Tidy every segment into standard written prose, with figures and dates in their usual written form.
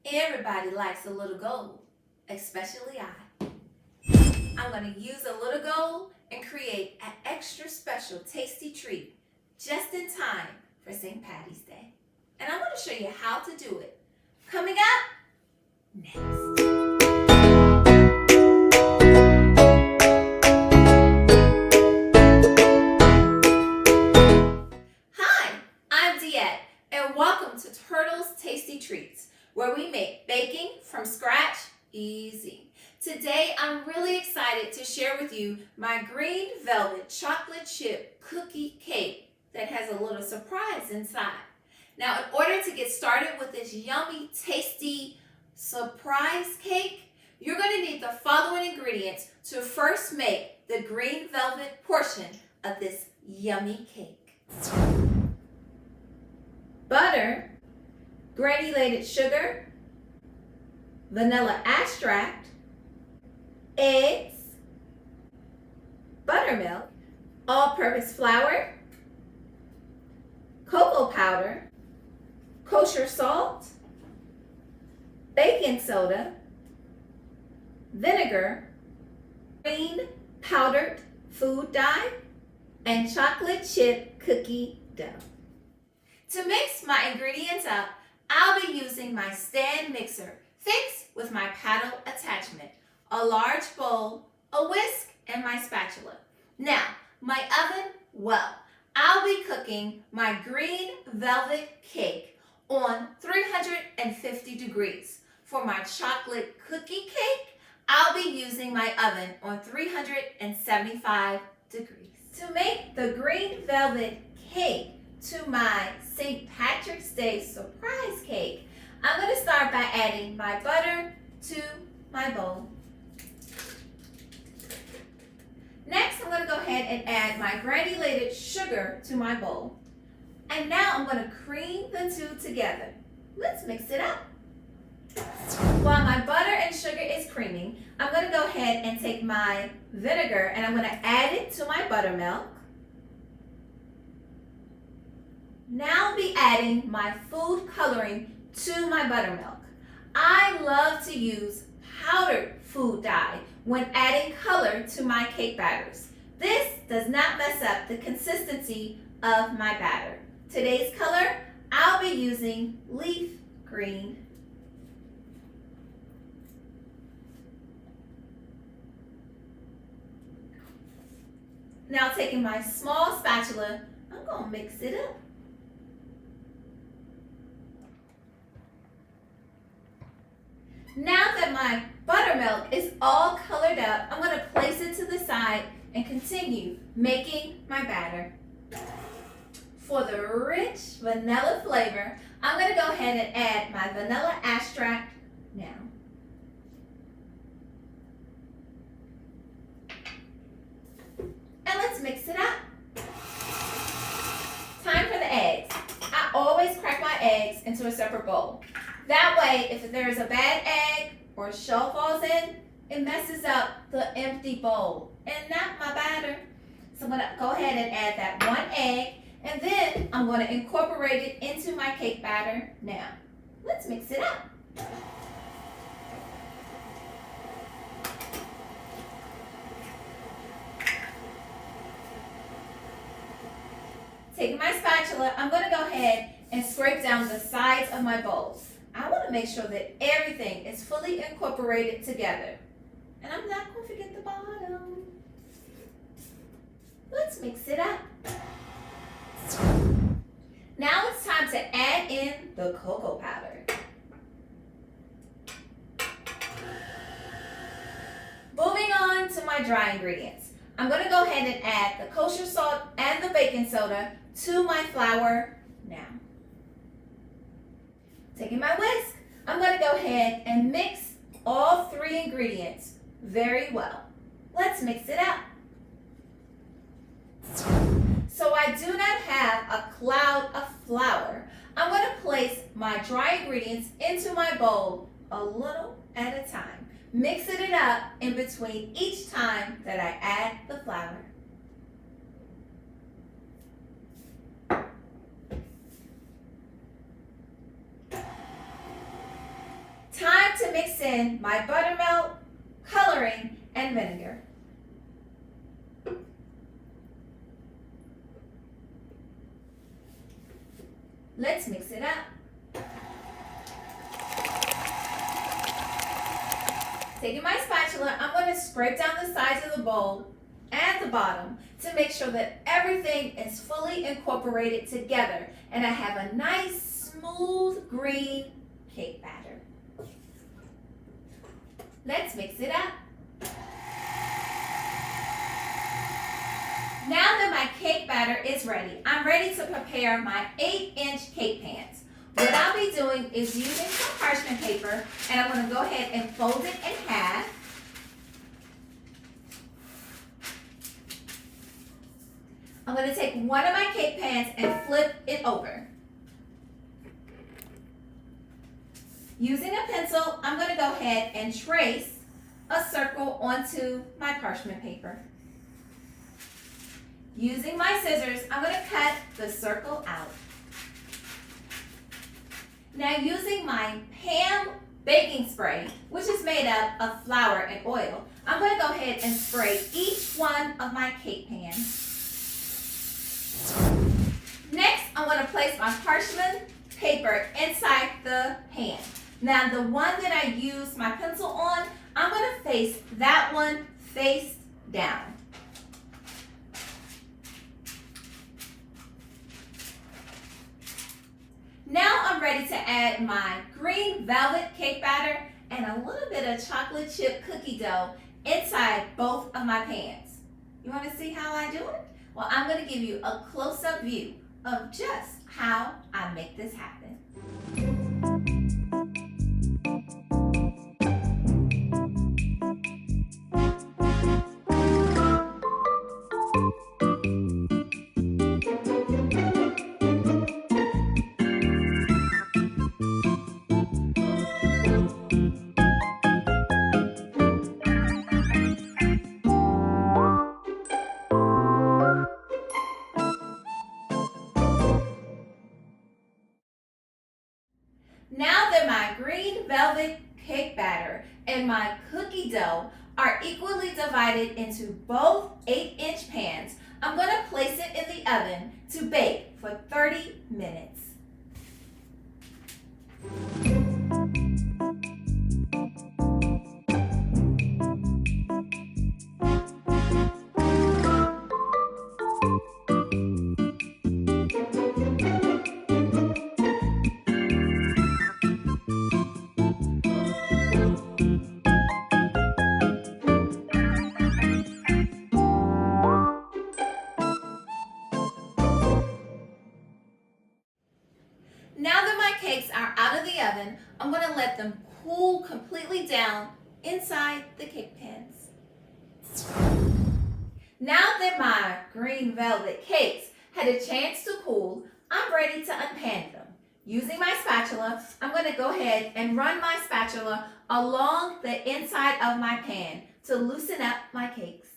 Everybody likes a little gold, especially I. I'm going to use a little gold and create an extra special tasty treat just in time for St. Paddy's Day. And I'm going to show you how to do it. Coming up next. Hi, I'm Diette, and welcome to Turtle's Tasty Treats, where we make baking from scratch easy. Today, I'm really excited to share with you my green velvet chocolate chip cookie cake that has a little surprise inside. Now, in order to get started with this yummy, tasty surprise cake, you're going to need the following ingredients to first make the green velvet portion of this yummy cake. Butter, granulated sugar, vanilla extract, eggs, buttermilk, all-purpose flour, cocoa powder, kosher salt, baking soda, vinegar, green powdered food dye, and chocolate chip cookie dough. To mix my ingredients up, I'll be using my stand mixer fixed with my paddle attachment, a large bowl, a whisk, and my spatula. Now, my oven, well, I'll be cooking my green velvet cake on 350 degrees. For my chocolate cookie cake, I'll be using my oven on 375 degrees. To make the green velvet cake to my St. Patrick's Day surprise cake, I'm going to start by adding my butter to my bowl. Next, I'm going to go ahead and add my granulated sugar to my bowl. And now I'm going to cream the two together. Let's mix it up. While my butter and sugar is creaming, I'm going to go ahead and take my vinegar and I'm going to add it to my buttermilk. Now I'll be adding my food coloring to my buttermilk. I love to use powdered food dye when adding color to my cake batters. This does not mess up the consistency of my batter. Today's color, I'll be using leaf green. Now taking my small spatula, I'm going to mix it up. Now that my buttermilk is all colored up, I'm going to place it to the side and continue making my batter. For the rich vanilla flavor, I'm going to go ahead and add my vanilla extract now. And let's mix it up. Time for the eggs. I always crack my eggs into a separate bowl. That way, if there's a bad egg or a shell falls in, it messes up the empty bowl and not my batter. So I'm going to go ahead and add that one egg, and then I'm going to incorporate it into my cake batter now. Let's mix it up. Taking my spatula, I'm going to go ahead and scrape down the sides of my bowls. I want to make sure that everything is fully incorporated together. And I'm not going to forget the bottom. Let's mix it up. Now it's time to add in the cocoa powder. Moving on to my dry ingredients. I'm going to go ahead and add the kosher salt and the baking soda to my flour now. Taking my whisk, I'm going to go ahead and mix all three ingredients very well. Let's mix it up. So I do not have a cloud of flour, I'm going to place my dry ingredients into my bowl a little at a time, mixing it up in between each time that I add the flour. to mix in my buttermilk, coloring, and vinegar. Let's mix it up. Taking my spatula, I'm going to scrape down the sides of the bowl and the bottom to make sure that everything is fully incorporated together and I have a nice, smooth, green cake batter. Let's mix it up. Now that my cake batter is ready, I'm ready to prepare my 8-inch cake pans. What I'll be doing is using some parchment paper, and I'm going to go ahead and fold it in half. I'm going to take one of my cake pans and flip it over. Using a pencil, I'm going to go ahead and trace a circle onto my parchment paper. Using my scissors, I'm going to cut the circle out. Now using my Pam baking spray, which is made up of flour and oil, I'm going to go ahead and spray each one of my cake pans. Next, I'm going to place my parchment paper inside the pan. Now the one that I used my pencil on, I'm going to face that one face down. Now I'm ready to add my green velvet cake batter and a little bit of chocolate chip cookie dough inside both of my pans. You want to see how I do it? Well, I'm going to give you a close-up view of just how I make this happen. Now that my green velvet cake batter and my cookie dough are equally divided into both 8-inch pans, I'm going to place it in the oven to bake for 30 minutes. Now that my cakes are out of the oven, I'm going to let them cool completely down inside the cake pans. Now that my green velvet cakes had a chance to cool, I'm ready to unpan them. Using my spatula, I'm going to go ahead and run my spatula along the inside of my pan to loosen up my cakes.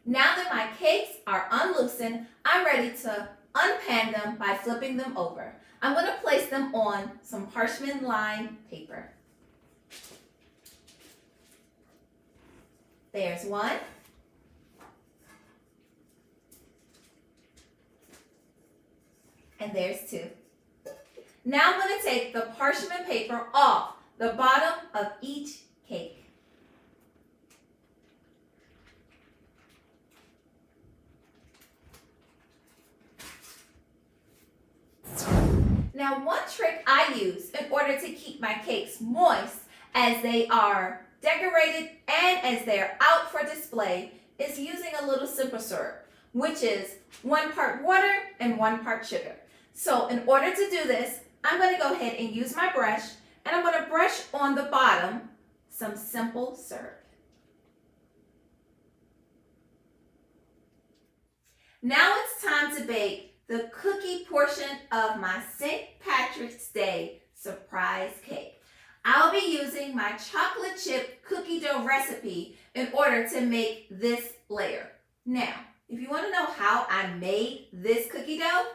Now that my cakes are unloosened, I'm ready to unpan them by flipping them over. I'm going to place them on some parchment lined paper. There's one. And there's two. Now I'm going to take the parchment paper off the bottom of each cake. Now, one trick I use in order to keep my cakes moist as they are decorated and as they're out for display is using a little simple syrup, which is 1 part water and 1 part sugar. So in order to do this, I'm going to go ahead and use my brush, and I'm going to brush on the bottom some simple syrup. Now it's time to bake the cookie portion of my St. Patrick's Day surprise cake. I'll be using my chocolate chip cookie dough recipe in order to make this layer. Now, if you want to know how I made this cookie dough,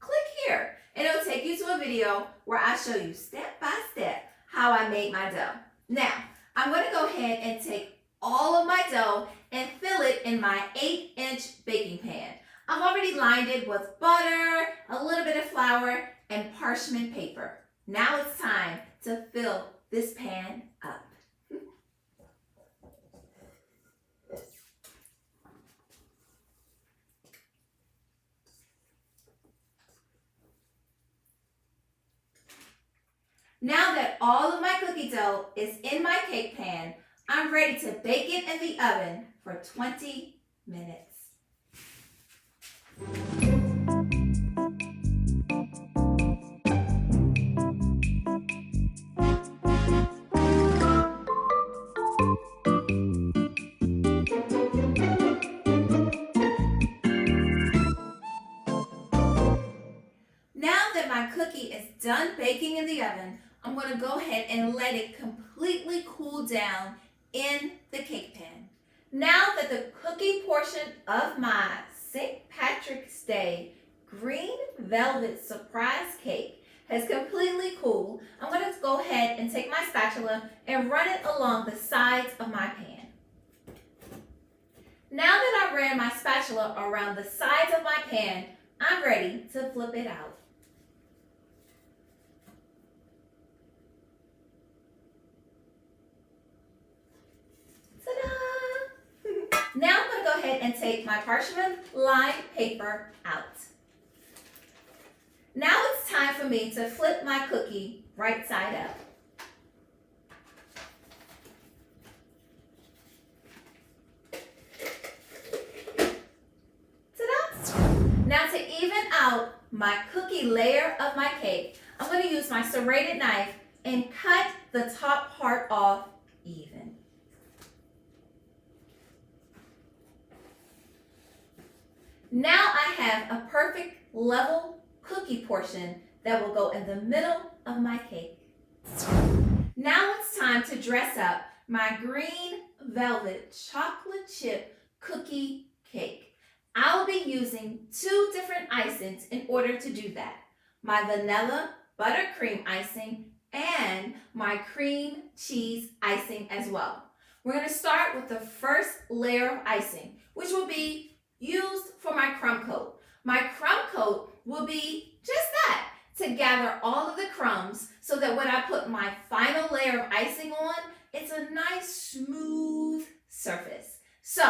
click here and it'll take you to a video where I show you step by step how I made my dough. Now, I'm going to go ahead and take all of my dough and fill it in my 8-inch baking pan. I've already lined it with butter, a little bit of flour, and parchment paper. Now it's time to fill this pan up. Now that all of my cookie dough is in my cake pan, I'm ready to bake it in the oven for 20 minutes. Now that my cookie is done baking in the oven, I'm going to go ahead and let it completely cool down in the cake pan. Now that the cookie portion of my St. Patrick's Day green velvet surprise cake has completely cooled, I'm going to go ahead and take my spatula and run it along the sides of my pan. Now that I ran my spatula around the sides of my pan, I'm ready to flip it out. Now I'm going to go ahead and take my parchment lined paper out. Now it's time for me to flip my cookie right side up. Ta-da! Now to even out my cookie layer of my cake, I'm going to use my serrated knife and cut the top part off even. Now I have a perfect level cookie portion that will go in the middle of my cake. Now it's time to dress up my green velvet chocolate chip cookie cake. I'll be using 2 different icings in order to do that. My vanilla buttercream icing and my cream cheese icing as well. We're going to start with the first layer of icing, which will be used for my crumb coat. My crumb coat will be just that, to gather all of the crumbs so that when I put my final layer of icing on, it's a nice smooth surface. So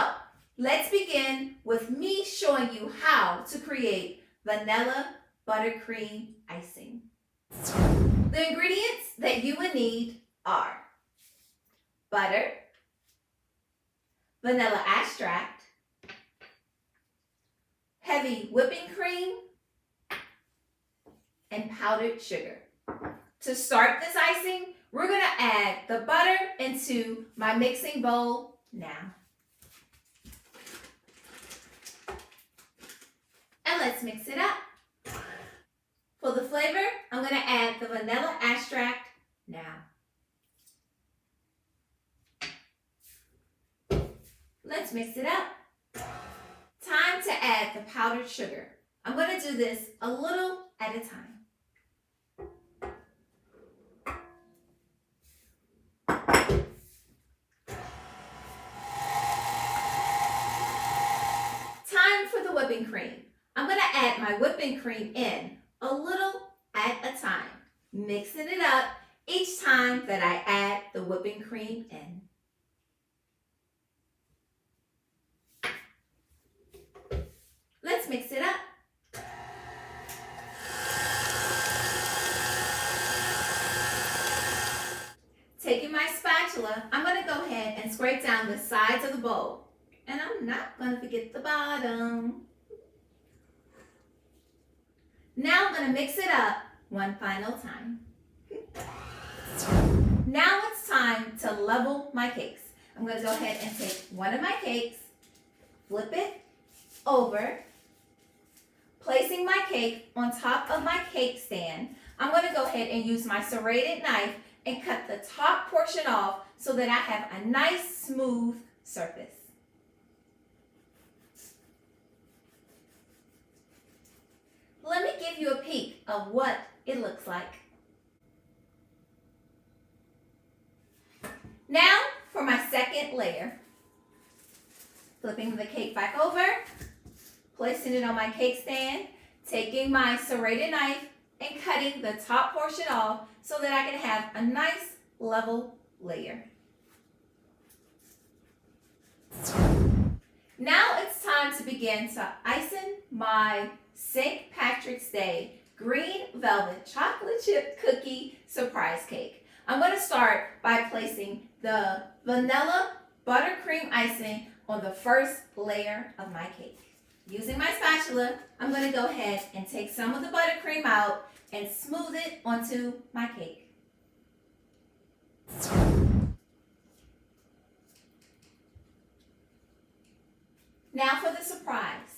let's begin with me showing you how to create vanilla buttercream icing. The ingredients that you would need are butter, vanilla extract, heavy whipping cream, and powdered sugar. To start this icing, we're going to add the butter into my mixing bowl now. And let's mix it up. For the flavor, I'm going to add the vanilla extract now. Let's mix it up. Time to add the powdered sugar. I'm going to do this a little at a time. Time for the whipping cream. I'm going to add my whipping cream in a little at a time, mixing it up each time that I add the whipping cream in. Let's mix it up. Taking my spatula, I'm going to go ahead and scrape down the sides of the bowl. And I'm not going to forget the bottom. Now I'm going to mix it up one final time. Now it's time to level my cakes. I'm going to go ahead and take one of my cakes, flip it over, placing my cake on top of my cake stand. I'm going to go ahead and use my serrated knife and cut the top portion off so that I have a nice smooth surface. Let me give you a peek of what it looks like. second layer. Flipping the cake back over, placing it on my cake stand, taking my serrated knife and cutting the top portion off so that I can have a nice level layer. Now it's time to begin to icing my St. Patrick's Day green velvet chocolate chip cookie surprise cake. I'm going to start by placing the vanilla buttercream icing on the first layer of my cake. Using my spatula, I'm going to go ahead and take some of the buttercream out and smooth it onto my cake. Now for the surprise.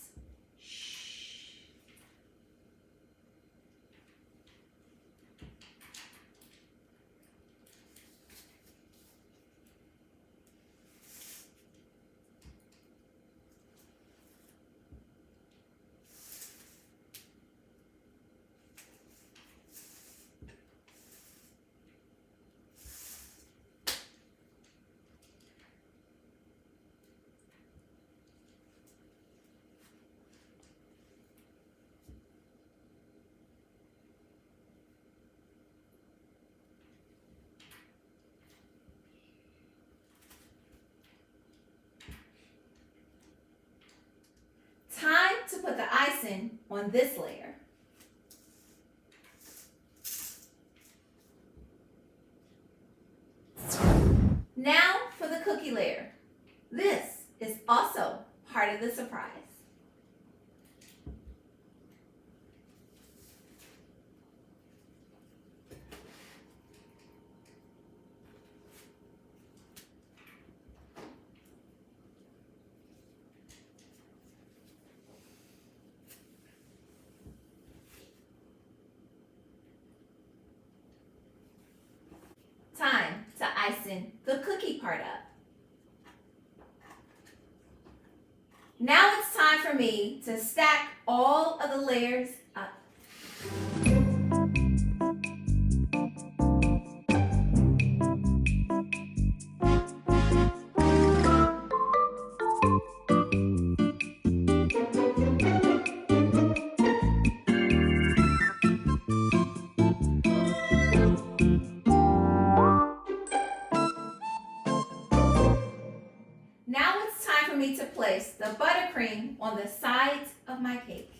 Time to put the icing on this layer. Now for the cookie layer. This is also part of the surprise. Time to icing the cookie part up. Now it's time for me to stack all of the layers up. Now it's time for me to place the buttercream on the sides of my cake.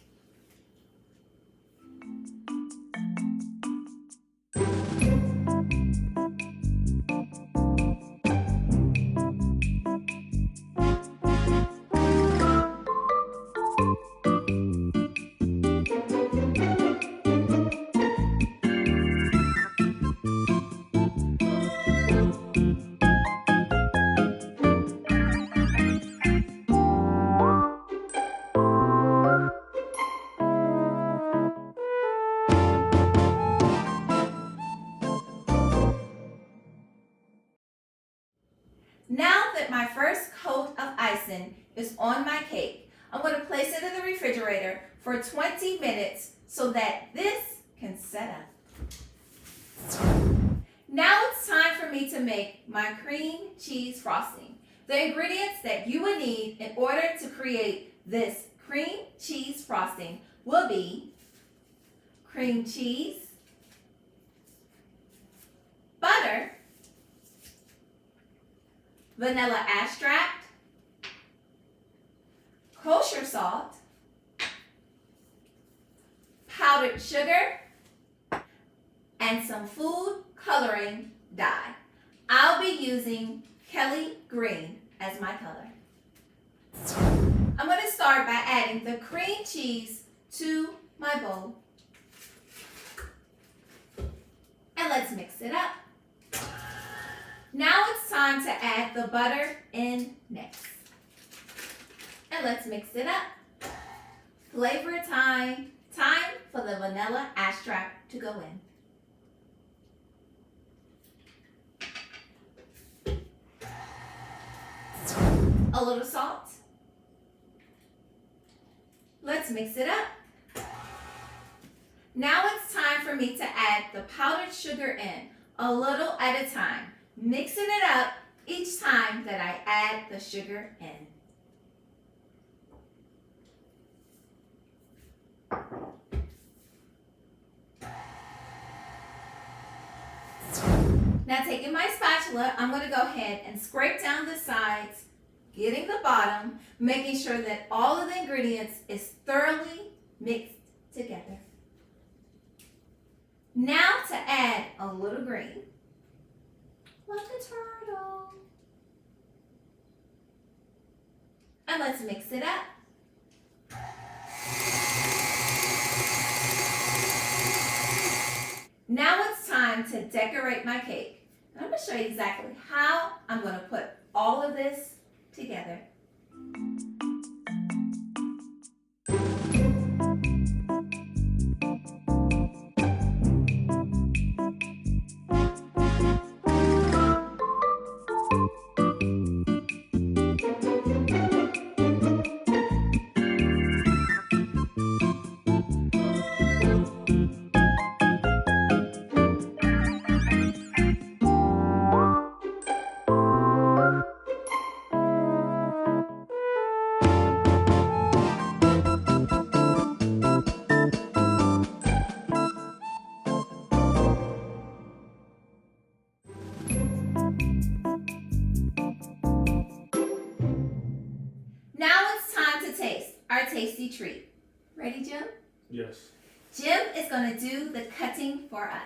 Now that my first coat of icing is on my cake, I'm going to place it in the refrigerator for 20 minutes so that this can set up. Now it's time for me to make my cream cheese frosting. The ingredients that you would need in order to create this cream cheese frosting will be cream cheese, butter, vanilla extract, kosher salt, powdered sugar, and some food coloring dye. I'll be using Kelly Green as my color. I'm going to start by adding the cream cheese to my bowl. And let's mix it up. Now it's time to add the butter in next. And let's mix it up. Flavor time. Time for the vanilla extract to go in. A little salt. Let's mix it up. Now it's time for me to add the powdered sugar in, a little at a time, mixing it up each time that I add the sugar in. Now taking my spatula, I'm going to go ahead and scrape down the sides, getting the bottom, making sure that all of the ingredients is thoroughly mixed together. Now to add a little green, like a turtle. And let's mix it up. Now it's time to decorate my cake. And I'm going to show you exactly how I'm going to put all of this together. Now it's time to taste our tasty treat. Ready, Jim? Yes. Jim is going to do the cutting for us.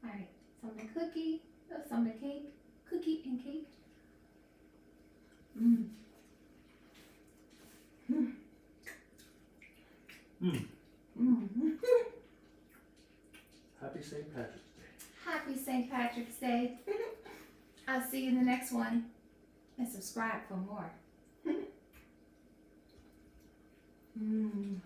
All right, some of the cookie, some of the cake, cookie and cake. Mm. Mm. Mm. Mm. Happy St. Patrick's Day. Happy St. Patrick's Day. I'll see you in the next one. And subscribe for more. Mm.